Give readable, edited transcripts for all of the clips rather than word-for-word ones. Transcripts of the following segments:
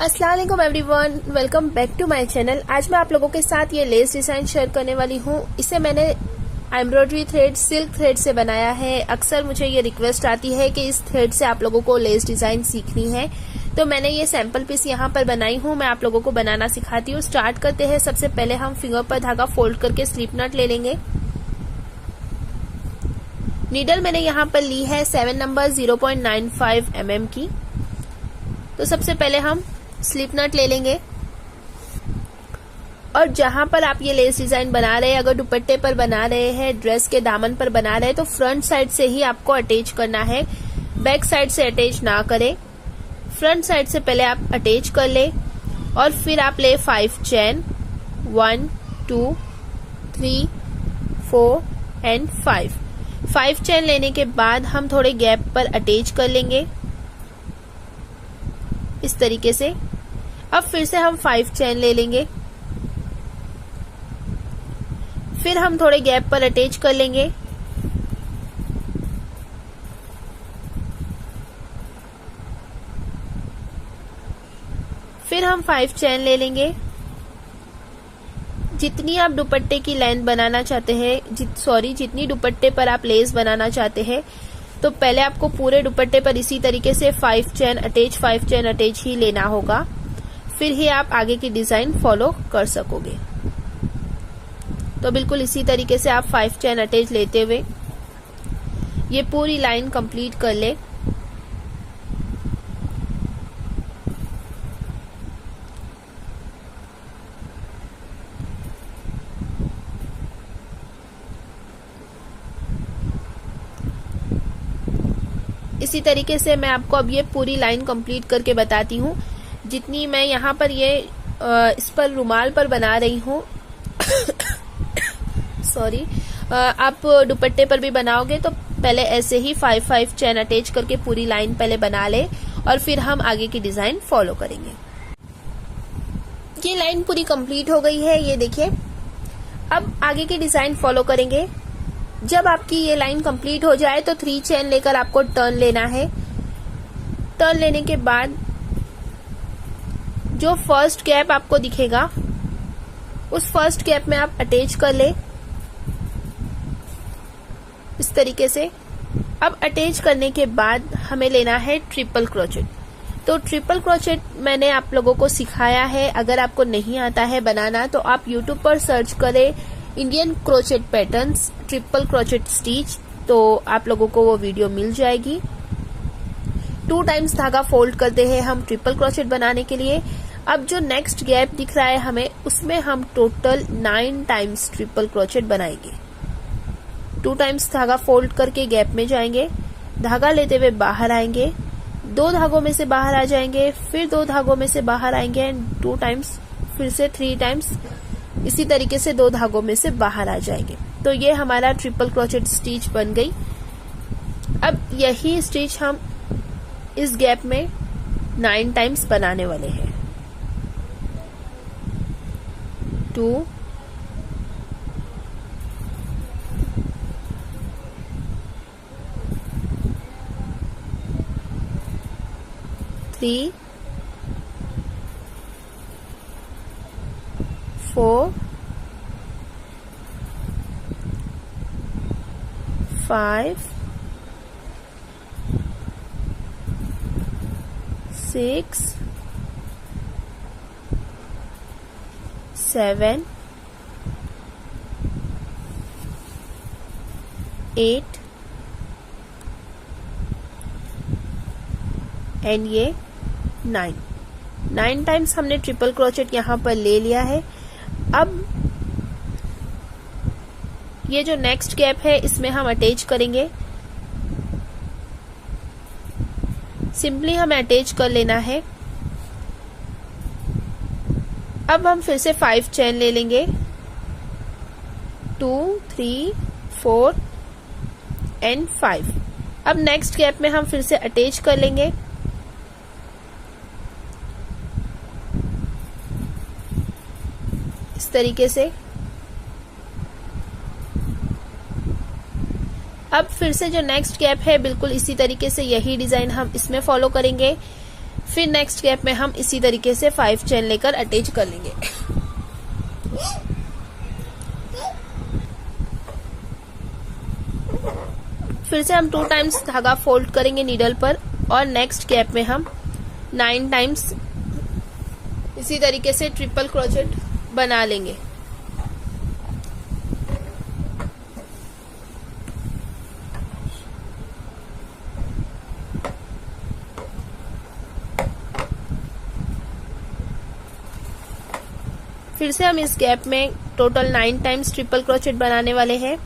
अस्सलाम वालेकुम everyone, welcome back to my channel. आज मैं आप लोगों के साथ ये लेस डिजाइन शेयर करने वाली हूँ। इसे मैंने एम्ब्रॉयडरी थ्रेड, सिल्क थ्रेड से बनाया है। अक्सर मुझे ये रिक्वेस्ट आती है कि इस थ्रेड से आप लोगों को लेस डिजाइन सीखनी है, तो मैंने ये सैंपल पीस यहाँ पर बनाई हूँ। मैं आप लोगों को बनाना सिखाती हूँ। स्टार्ट करते हैं। सबसे पहले हम फिंगर पर धागा फोल्ड करके स्लिप नॉट ले लेंगे। नीडल मैंने यहाँ पर ली है 7 नंबर 0.95 mm की। तो सबसे पहले हम स्लिप नॉट ले लेंगे और जहां पर आप ये लेस डिजाइन बना रहे हैं, अगर दुपट्टे पर बना रहे हैं, ड्रेस के दामन पर बना रहे हैं, तो फ्रंट साइड से ही आपको अटैच करना है। बैक साइड से अटैच ना करें। फ्रंट साइड से पहले आप अटैच कर ले और फिर आप ले 5 चेन 1 2 3 4 एंड 5 चेन लेने के बाद हम थोड़े गैप पर अटैच कर लेंगे इस तरीके से। अब फिर से हम 5 चेन ले लेंगे, फिर हम थोड़े गैप पर अटैच कर लेंगे। फिर हम 5 चेन ले लेंगे। जितनी आप दुपट्टे की लेंथ बनाना चाहते हैं, जितनी दुपट्टे पर आप लेस बनाना चाहते हैं, तो पहले आपको पूरे दुपट्टे पर इसी तरीके से 5 चेन अटैच ही लेना होगा, फिर ही आप आगे की डिजाइन फॉलो कर सकोगे। तो बिल्कुल इसी तरीके से आप 5 चेन अटैच लेते हुए ये पूरी लाइन कंप्लीट कर ले। इसी तरीके से मैं आपको अब ये पूरी लाइन कंप्लीट करके बताती हूँ। जितनी मैं यहाँ पर ये इस पर रुमाल पर बना रही हूँ सॉरी, आप दुपट्टे पर भी बनाओगे तो पहले ऐसे ही 5 चेन अटैच करके पूरी लाइन पहले बना ले और फिर हम आगे की डिजाइन फॉलो करेंगे। ये लाइन पूरी कंप्लीट हो गई है, ये देखिए। अब आगे की डिजाइन फॉलो करेंगे। जब आपकी ये लाइन कंप्लीट हो जाए तो 3 चेन लेकर आपको टर्न लेना है। टर्न लेने के बाद जो फर्स्ट गैप आपको दिखेगा, उस फर्स्ट गैप में आप अटैच कर ले इस तरीके से। अब अटैच करने के बाद हमें लेना है ट्रिपल क्रोचेट। तो ट्रिपल क्रोचेट मैंने आप लोगों को सिखाया है। अगर आपको नहीं आता है बनाना तो आप YouTube पर सर्च करें Indian crochet patterns triple crochet stitch, तो आप लोगों को वो वीडियो मिल जाएगी। 2 टाइम्स धागा फोल्ड करते हैं हम ट्रिपल क्रोचेट बनाने के लिए। अब जो नेक्स्ट गैप दिख रहा है हमें, उसमें हम टोटल 9 टाइम्स ट्रिपल क्रोचेट बनाएंगे। 2 टाइम्स धागा फोल्ड करके गैप में जाएंगे, धागा लेते हुए बाहर आएंगे, 2 धागों में से बाहर आ जाएंगे, फिर 2 धागों में से बाहर आएंगे एंड 2 टाइम्स, फिर से 3 टाइम्स इसी तरीके से 2 धागों में से बाहर आ जाएंगे। तो ये हमारा ट्रिपल क्रोचेट स्टिच बन गई। अब यही स्टिच हम इस गैप में 9 टाइम्स बनाने वाले हैं। 2 3 4 5 6 7 8 एंड ये 9 टाइम्स हमने ट्रिपल क्रोचेट यहाँ पर ले लिया है। अब ये जो नेक्स्ट गैप है इसमें हम अटैच करेंगे। सिंपली हमें अटैच कर लेना है। अब हम फिर से 5 चेन ले लेंगे, 2 3 4 एंड 5। अब नेक्स्ट गैप में हम फिर से अटैच कर लेंगे। इस तरीके से। अब फिर से जो नेक्स्ट गैप है बिल्कुल इसी तरीके से यही डिजाइन हम इसमें फॉलो करेंगे। फिर नेक्स्ट गैप में हम इसी तरीके से 5 चेन लेकर अटैच कर लेंगे। फिर से हम 2 टाइम्स धागा फोल्ड करेंगे नीडल पर और नेक्स्ट गैप में हम 9 टाइम्स इसी तरीके से ट्रिपल क्रोचेट बना लेंगे। फिर से हम इस गैप में टोटल 9 टाइम्स ट्रिपल क्रोचेट बनाने वाले हैं।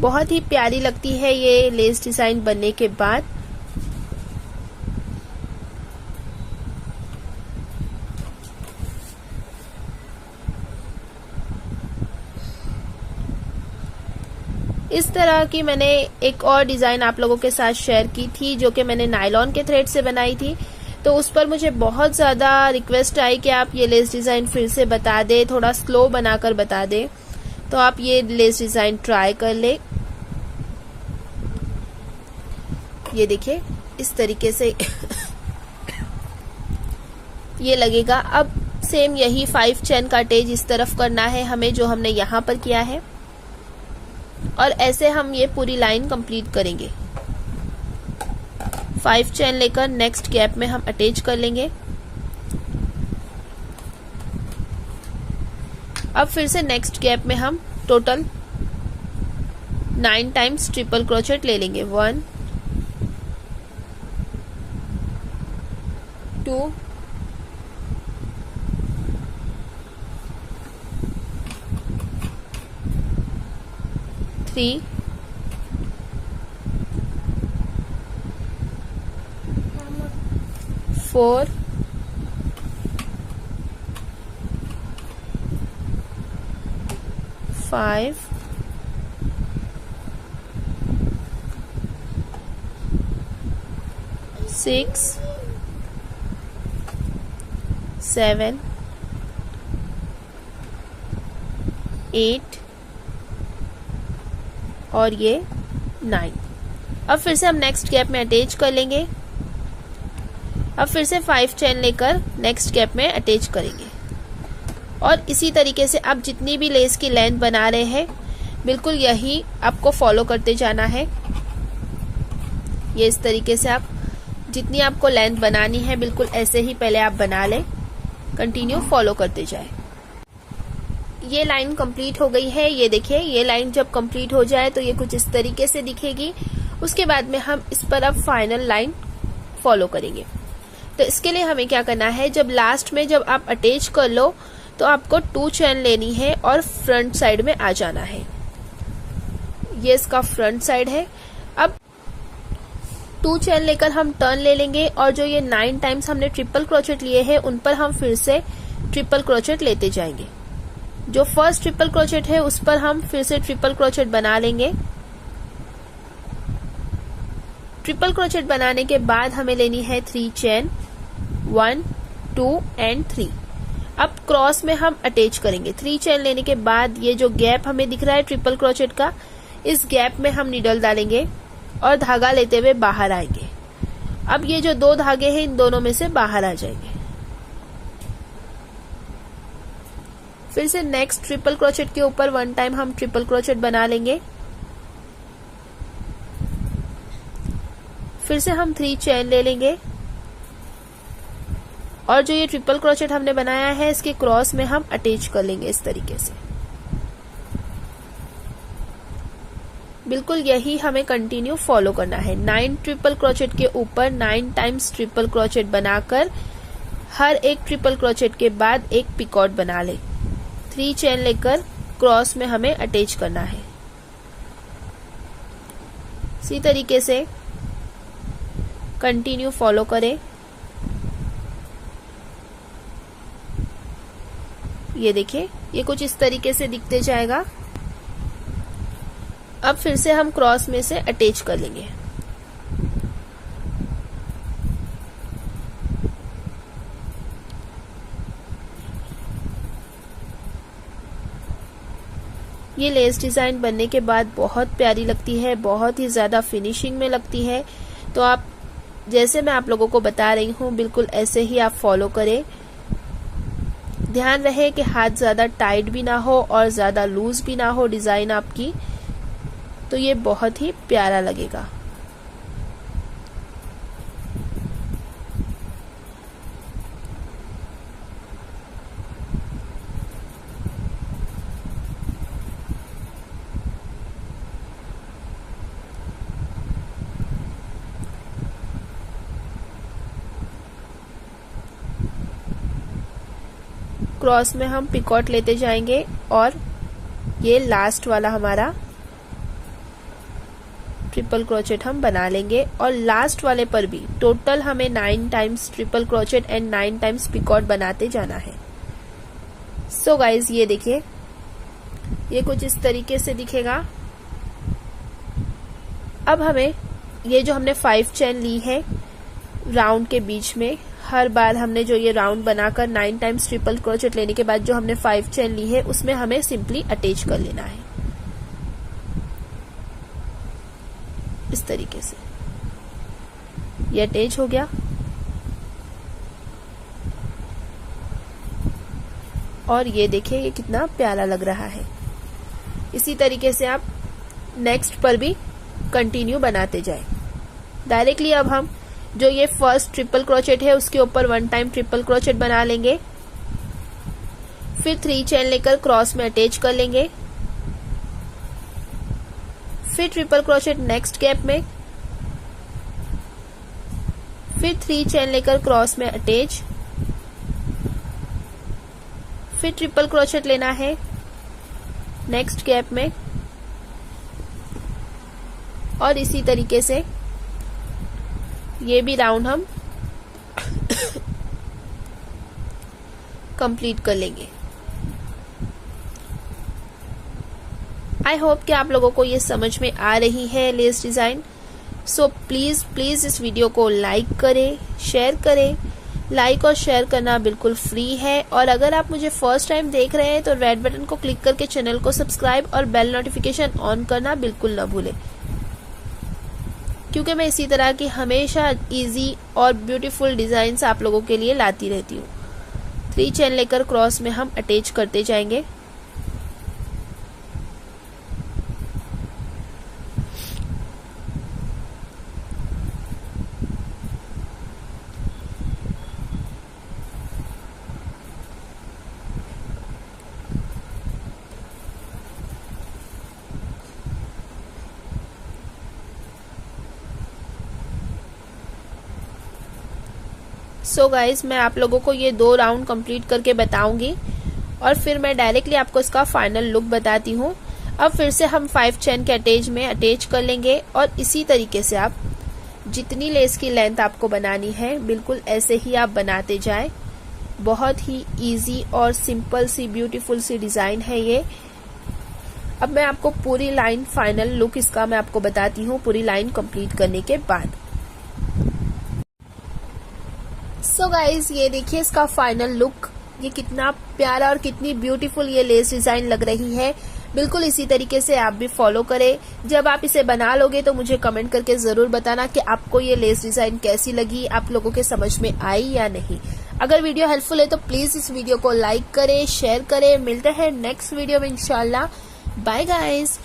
बहुत ही प्यारी लगती है ये लेस डिजाइन बनने के बाद। इस तरह की मैंने एक और डिजाइन आप लोगों के साथ शेयर की थी जो कि मैंने नायलॉन के थ्रेड से बनाई थी, तो उस पर मुझे बहुत ज्यादा रिक्वेस्ट आई कि आप ये लेस डिजाइन फिर से बता दे, थोड़ा स्लो बनाकर बता दे। तो आप ये लेस डिजाइन ट्राई कर ले। ये देखिए इस तरीके से ये लगेगा। अब सेम यही 5 चेन का अटैच इस तरफ करना है हमें जो हमने यहाँ पर किया है, और ऐसे हम ये पूरी लाइन कंप्लीट करेंगे। 5 चेन लेकर नेक्स्ट गैप में हम अटैच कर लेंगे। अब फिर से नेक्स्ट गैप में हम टोटल 9 टाइम्स ट्रिपल क्रोचेट ले लेंगे। 1 2 3 4 5 6 7 8 और ये 9। अब फिर से हम नेक्स्ट गैप में अटैच कर लेंगे। अब फिर से 5 चेन लेकर नेक्स्ट गैप में अटैच करेंगे और इसी तरीके से आप जितनी भी लेस की लेंथ बना रहे हैं बिल्कुल यही आपको फॉलो करते जाना है। ये इस तरीके से आप जितनी आपको लेंथ बनानी है बिल्कुल ऐसे ही पहले आप बना लें, कंटिन्यू फॉलो करते जाए। ये लाइन कंप्लीट हो गई है। ये देखिए ये लाइन जब कंप्लीट हो जाए तो ये कुछ इस तरीके से दिखेगी। उसके बाद में हम इस पर अब फाइनल लाइन फॉलो करेंगे। तो इसके लिए हमें क्या करना है, जब लास्ट में जब आप अटैच कर लो तो आपको 2 चेन लेनी है और फ्रंट साइड में आ जाना है। ये इसका फ्रंट साइड है। अब 2 चेन लेकर हम टर्न ले लेंगे और जो ये 9 टाइम्स हमने ट्रिपल क्रोचेट लिए हैं उन पर हम फिर से ट्रिपल क्रोचेट लेते जाएंगे। जो फर्स्ट ट्रिपल क्रोचेट है उस पर हम फिर से ट्रिपल क्रोचेट बना लेंगे। ट्रिपल क्रोचेट बनाने के बाद हमें लेनी है 3 चेन, 1 2 एंड 3। अब क्रॉस में हम अटैच करेंगे। 3 चेन लेने के बाद ये जो गैप हमें दिख रहा है ट्रिपल क्रोचेट का, इस गैप में हम नीडल डालेंगे और धागा लेते हुए बाहर आएंगे। अब ये जो 2 धागे हैं इन दोनों में से बाहर आ जाएंगे। फिर से नेक्स्ट ट्रिपल क्रोचेट के ऊपर 1 टाइम हम ट्रिपल क्रोचेट बना लेंगे। फिर से हम 3 चेन ले लेंगे और जो ये ट्रिपल क्रोचेट हमने बनाया है इसके क्रॉस में हम अटैच कर लेंगे इस तरीके से। बिल्कुल यही हमें कंटिन्यू फॉलो करना है। 9 ट्रिपल क्रोचेट के ऊपर 9 टाइम्स ट्रिपल क्रोचेट बनाकर हर एक ट्रिपल क्रोचेट के बाद एक पिकॉट बना ले। 3 चेन लेकर क्रॉस में हमें अटैच करना है। इसी तरीके से कंटिन्यू फॉलो करें। ये देखिए ये कुछ इस तरीके से दिखते जाएगा। अब फिर से हम क्रॉस में से अटैच कर लेंगे। ये लेस डिज़ाइन बनने के बाद बहुत प्यारी लगती है, बहुत ही ज़्यादा फिनिशिंग में लगती है। तो आप जैसे मैं आप लोगों को बता रही हूँ बिल्कुल ऐसे ही आप फॉलो करें। ध्यान रहे कि हाथ ज़्यादा टाइट भी ना हो और ज़्यादा लूज भी ना हो डिज़ाइन आपकी, तो ये बहुत ही प्यारा लगेगा। क्रॉस में हम पिकॉट लेते जाएंगे और ये लास्ट वाला हमारा ट्रिपल क्रोचेट हम बना लेंगे। और लास्ट वाले पर भी टोटल हमें 9 times triple crochet and 9 times picot बनाते जाना है। सो गाइज ये देखिए, ये कुछ इस तरीके से दिखेगा। अब हमें ये जो हमने 5 चेन ली है राउंड के बीच में, हर बार हमने जो ये राउंड बनाकर 9 टाइम्स ट्रिपल क्रोचेट लेने के बाद जो हमने 5 चेन ली है उसमें हमें सिंपली अटैच कर लेना है इस तरीके से। ये अटैच हो गया और ये देखिए ये कितना प्यारा लग रहा है। इसी तरीके से आप नेक्स्ट पर भी कंटिन्यू बनाते जाएं। डायरेक्टली अब हम जो ये फर्स्ट ट्रिपल क्रोचेट है उसके ऊपर 1 टाइम ट्रिपल क्रोचेट बना लेंगे, फिर 3 चेन लेकर क्रॉस में अटैच कर लेंगे, फिर ट्रिपल क्रोचेट नेक्स्ट गैप में, फिर 3 चेन लेकर क्रॉस में अटैच, फिर ट्रिपल क्रोचेट लेना है नेक्स्ट गैप में और इसी तरीके से ये भी राउंड हम कंप्लीट कर लेंगे। आई होप कि आप लोगों को ये समझ में आ रही है लेस डिजाइन। सो प्लीज इस वीडियो को लाइक करें, शेयर करें। लाइक और शेयर करना बिल्कुल फ्री है। और अगर आप मुझे फर्स्ट टाइम देख रहे हैं तो रेड बटन को क्लिक करके चैनल को सब्सक्राइब और बेल नोटिफिकेशन ऑन करना बिल्कुल न भूलें, क्योंकि मैं इसी तरह की हमेशा इजी और ब्यूटीफुल डिजाइन्स आप लोगों के लिए लाती रहती हूँ। 3 चेन लेकर क्रॉस में हम अटैच करते जाएंगे। सो गाइज मैं आप लोगों को ये 2 राउंड कंप्लीट करके बताऊंगी और फिर मैं डायरेक्टली आपको इसका फाइनल लुक बताती हूँ। अब फिर से हम 5 चेन के अटैच में अटैच कर लेंगे और इसी तरीके से आप जितनी लेस की लेंथ आपको बनानी है बिल्कुल ऐसे ही आप बनाते जाएं। बहुत ही इजी और सिंपल सी ब्यूटीफुल सी डिजाइन है ये। अब मैं आपको पूरी लाइन फाइनल लुक इसका मैं आपको बताती हूँ पूरी लाइन कंप्लीट करने के बाद। सो गाइज ये देखिए इसका फाइनल लुक, ये कितना प्यारा और कितनी ब्यूटीफुल ये लेस डिजाइन लग रही है। बिल्कुल इसी तरीके से आप भी फॉलो करें। जब आप इसे बना लोगे तो मुझे कमेंट करके जरूर बताना कि आपको ये लेस डिजाइन कैसी लगी, आप लोगों के समझ में आई या नहीं। अगर वीडियो हेल्पफुल है तो प्लीज इस वीडियो को लाइक करें, शेयर करें। मिलते हैं नेक्स्ट वीडियो में इंशाल्लाह। Bye guys.